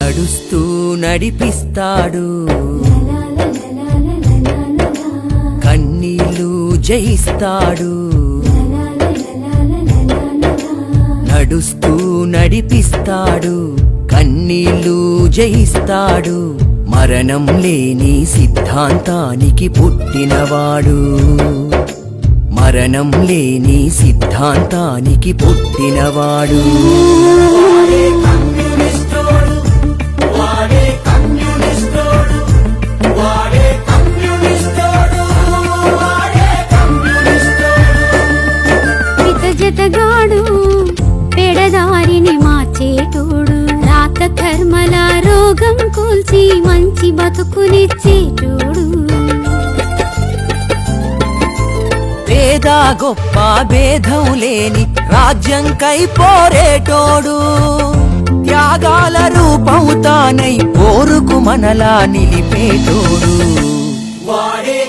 నడుస్తూ నడిపిస్తాడు, కన్నీళ్ళు జయిస్తాడు. నడుస్తూ నడిపిస్తాడు, కన్నీళ్ళు జయిస్తాడు. మరణం లేని సిద్ధాంతానికి పుట్టినవాడు, మరణం లేని సిద్ధాంతానికి పుట్టినవాడు. జతగాడు పెడదారిని మార్చేటోడు, రాత కర్మల రోగం కూల్చి మంచి బతుకునిచ్చేటోడు. పేద గొప్ప భేదం లేని రాజ్యంకై పోరేటోడు, త్యాగాల రూపం తానై పోరుకు మనలా నిలిపేటోడు. వాడే